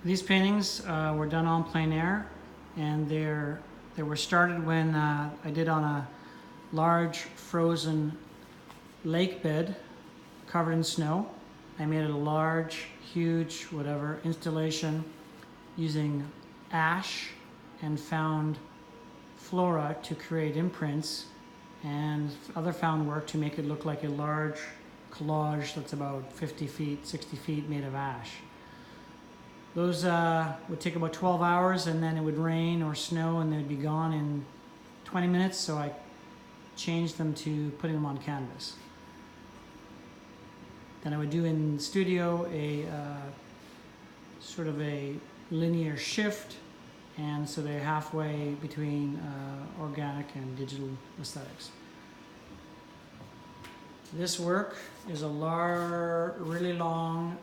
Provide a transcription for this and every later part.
These paintings were done on plein air, and they were started when I did on a large frozen lake bed covered in snow. I made a large, huge, whatever, installation using ash and found flora to create imprints and other found work to make it look like a large collage that's about 50 feet, 60 feet made of ash. Those would take about 12 hours, and then it would rain or snow and they'd be gone in 20 minutes, so I changed them to putting them on canvas. Then I would do in studio a sort of a linear shift, and so they're halfway between organic and digital aesthetics. This work is a really long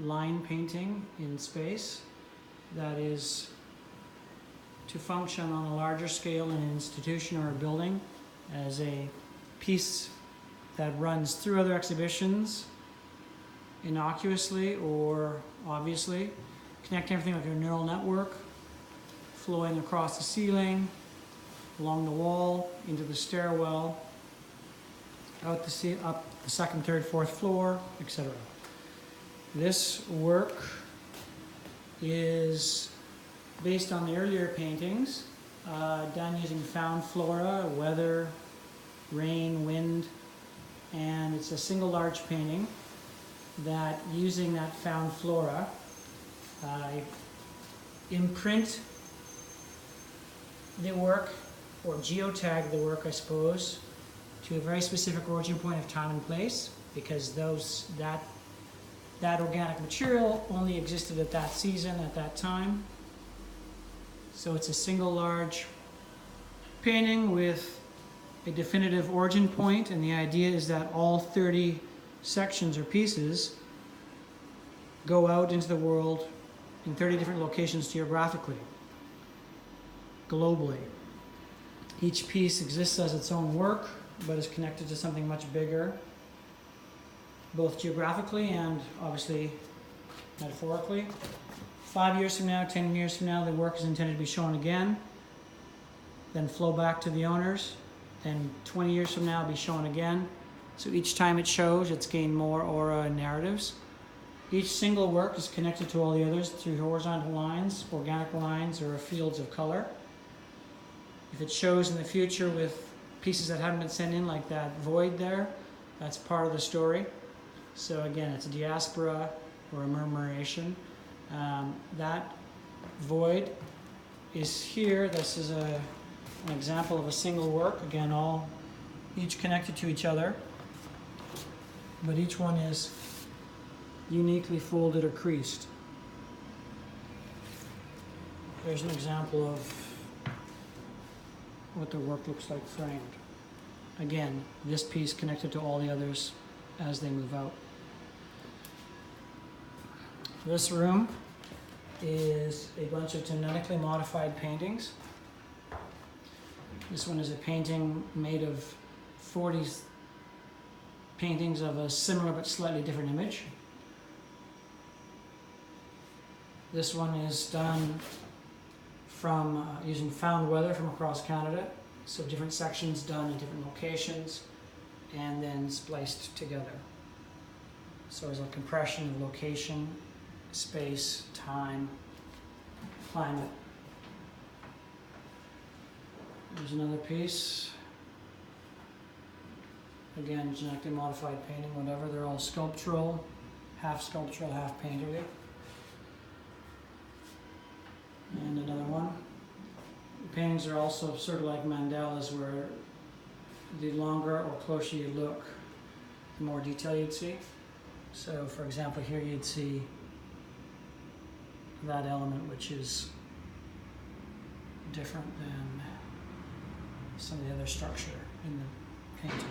line painting in space that is to function on a larger scale in an institution or a building as a piece that runs through other exhibitions innocuously or obviously, connecting everything like a neural network, flowing across the ceiling, along the wall, into the stairwell, up the second, third, fourth floor, etc. This work is based on the earlier paintings, done using found flora, weather, rain, wind, and it's a single large painting that, using that found flora, I imprint the work, or geotag the work, I suppose, to a very specific origin point of time and place, because that organic material only existed at that season, at that time. So it's a single large painting with a definitive origin point, and the idea is that all 30 sections or pieces go out into the world in 30 different locations geographically, globally. Each piece exists as its own work, but is connected to something much bigger, both geographically and obviously metaphorically. 5 years from now, 10 years from now, the work is intended to be shown again, then flow back to the owners, then 20 years from now be shown again. So each time it shows, it's gained more aura and narratives. Each single work is connected to all the others through horizontal lines, organic lines, or fields of color. If it shows in the future with pieces that haven't been sent in, like that void there, that's part of the story. So again, it's a diaspora or a murmuration. That void is here. This is an example of a single work. Again, each connected to each other, but each one is uniquely folded or creased. There's an example of what the work looks like framed. Again, this piece connected to all the others as they move out. This room is a bunch of genetically modified paintings. This one is a painting made of 40 paintings of a similar but slightly different image. This one is done from using found weather from across Canada, so different sections done in different locations and then spliced together. So there's a compression of location, space, time, climate. There's another piece. Again, genetically modified painting, whatever. They're all sculptural, half painterly. And another one. The paintings are also sort of like mandalas, where the longer or closer you look, the more detail you'd see. So for example, here you'd see that element, which is different than some of the other structure in the painting.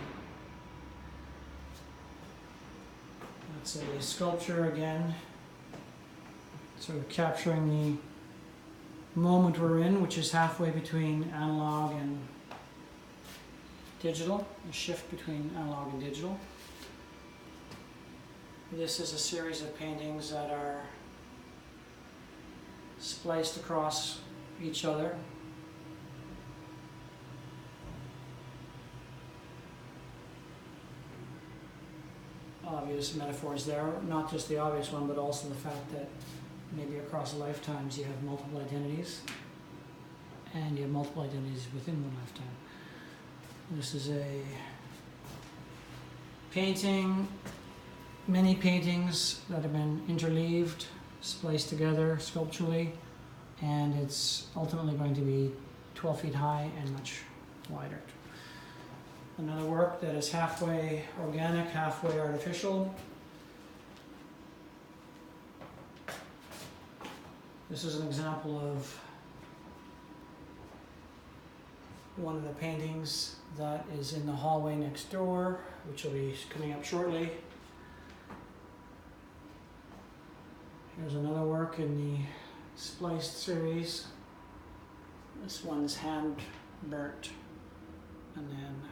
That's a sculpture again, sort of capturing the moment we're in, which is halfway between analog and digital, a shift between analog and digital. This is a series of paintings that are spliced across each other. Obvious metaphors there, not just the obvious one, but also the fact that maybe across lifetimes you have multiple identities, and you have multiple identities within one lifetime. This is a painting, many paintings that have been interleaved, spliced together sculpturally, and it's ultimately going to be 12 feet high and much wider. Another work that is halfway organic, halfway artificial. This is an example of one of the paintings that is in the hallway next door, which will be coming up shortly. Here's another work in the spliced series. This one's hand burnt and then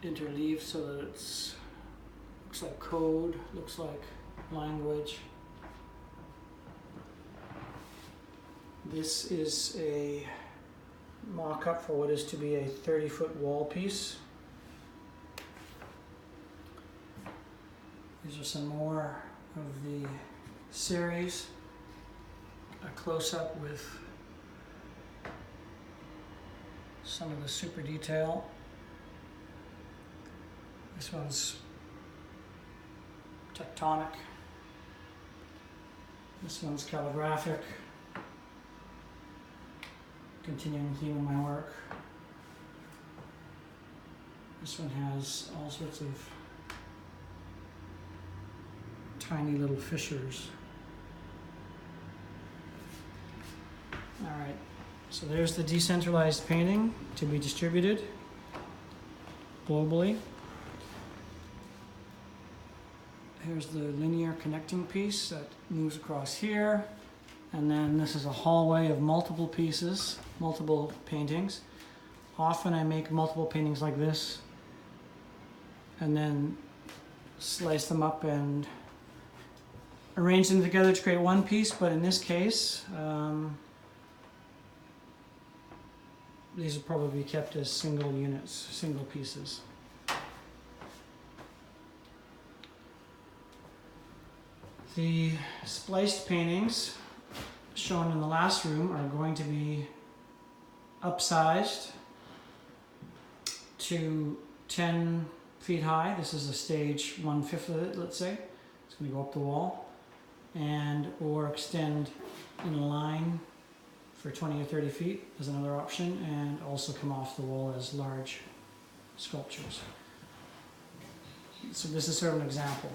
interleaved so that it's looks like code, looks like language. This is a mock-up for what is to be a 30-foot wall piece. These are some more of the series. A close-up with some of the super detail. This one's tectonic. This one's calligraphic. Continuing theme in my work. This one has all sorts of tiny little fissures. All right, so there's the decentralized painting to be distributed globally. Here's the linear connecting piece that moves across here. And then this is a hallway of multiple pieces, multiple paintings. Often I make multiple paintings like this and then slice them up and arrange them together to create one piece, but in this case, these will probably be kept as single units, single pieces. The spliced paintings shown in the last room are going to be upsized to 10 feet high. This is a stage 1/5 of it, let's say. It's going to go up the wall and or extend in a line for 20 or 30 feet as another option, and also come off the wall as large sculptures. So this is sort of an example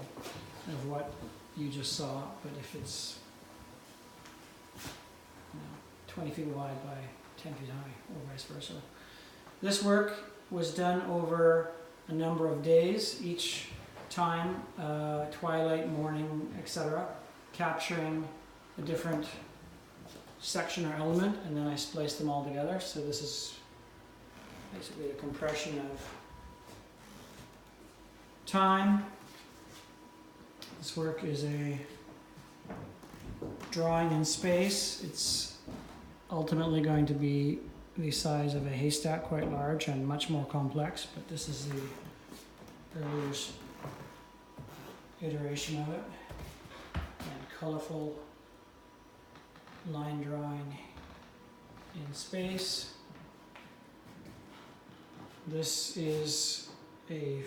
of what you just saw, but if it's 20 feet wide by 10 feet high, or vice versa. This work was done over a number of days, each time, twilight, morning, etc., capturing a different section or element, and then I spliced them all together. So this is basically a compression of time. This work is a drawing in space. It's ultimately going to be the size of a haystack, quite large and much more complex, but this is the earlier iteration of it. And colorful line drawing in space. This is a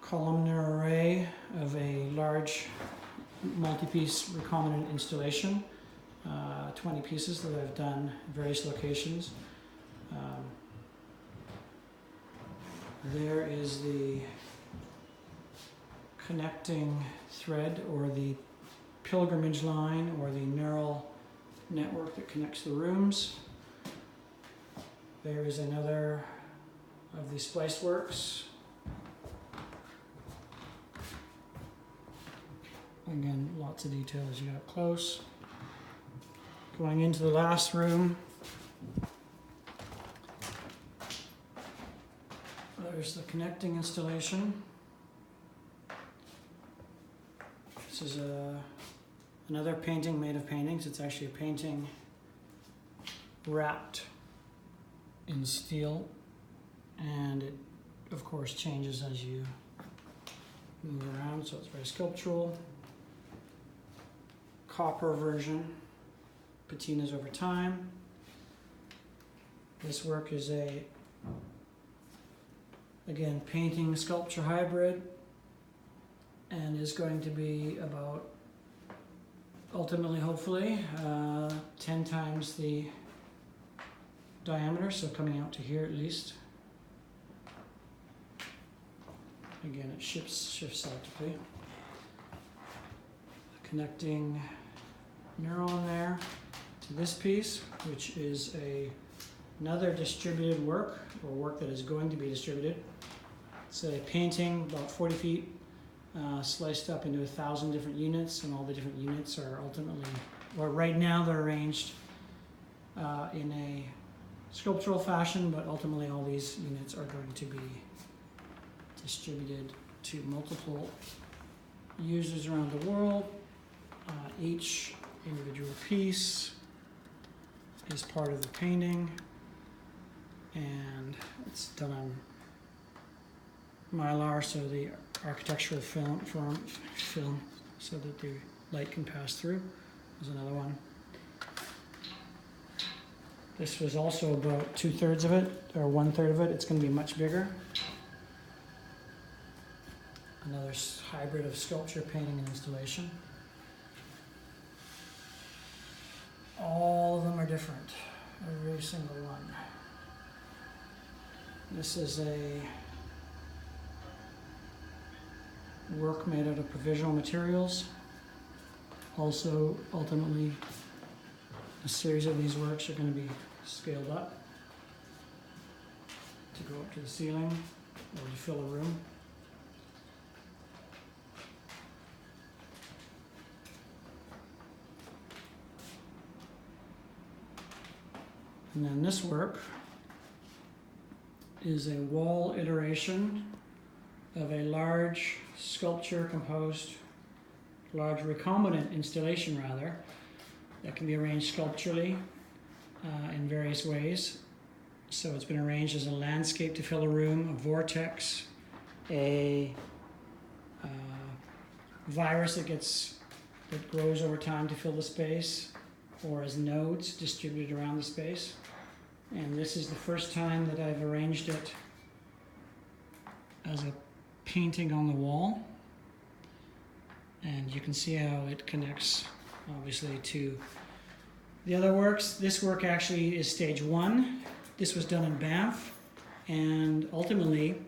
columnar array of a large multi-piece recombinant installation, 20 pieces that I've done in various locations. There is the connecting thread, or the pilgrimage line, or the neural network that connects the rooms. There is another of the splice works. Again, lots of detail as you get up close. Going into the last room, there's the connecting installation. This is another painting made of paintings. It's actually a painting wrapped in steel, and it of course changes as you move around, so it's very sculptural. Copper version, patinas over time. This work is again, painting sculpture hybrid, and is going to be about, ultimately, hopefully, 10 times the diameter, so coming out to here at least. Again, it shifts optically. Connecting neuron there to this piece, which is another distributed work, or work that is going to be distributed. It's a painting about 40 feet, sliced up into 1,000 different units, and all the different units are ultimately, or right now they're arranged in a sculptural fashion, but ultimately all these units are going to be distributed to multiple users around the world. Each individual piece is part of the painting, and it's done on mylar, so the architectural film, so that the light can pass through. There's another one. This was also about 2/3 of it, or 1/3 of it. It's going to be much bigger. Another hybrid of sculpture, painting, and installation. All of them are different, every single one. This is a work made out of provisional materials. Also, ultimately, a series of these works are going to be scaled up to go up to the ceiling or to fill a room. And then this work is a wall iteration of a large sculpture composed, large recombinant installation rather, that can be arranged sculpturally in various ways. So it's been arranged as a landscape to fill a room, a vortex, a virus that grows over time to fill the space, or as nodes distributed around the space. And this is the first time that I've arranged it as a painting on the wall. And you can see how it connects, obviously, to the other works. This work actually is stage 1. This was done in Banff, and ultimately,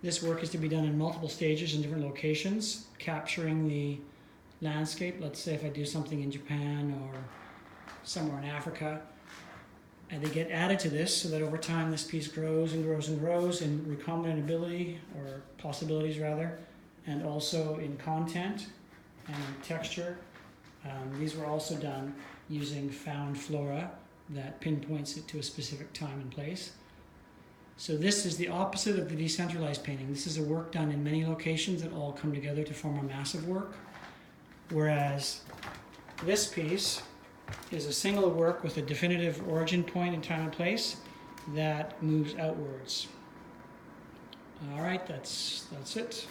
this work is to be done in multiple stages in different locations, capturing the landscape. Let's say if I do something in Japan or somewhere in Africa, and they get added to this so that over time this piece grows and grows and grows in recombinant ability, or possibilities rather, and also in content and in texture. These were also done using found flora that pinpoints it to a specific time and place. So this is the opposite of the decentralized painting. This is a work done in many locations that all come together to form a massive work, whereas this piece is a single work with a definitive origin point in time and place that moves outwards. All right, that's it.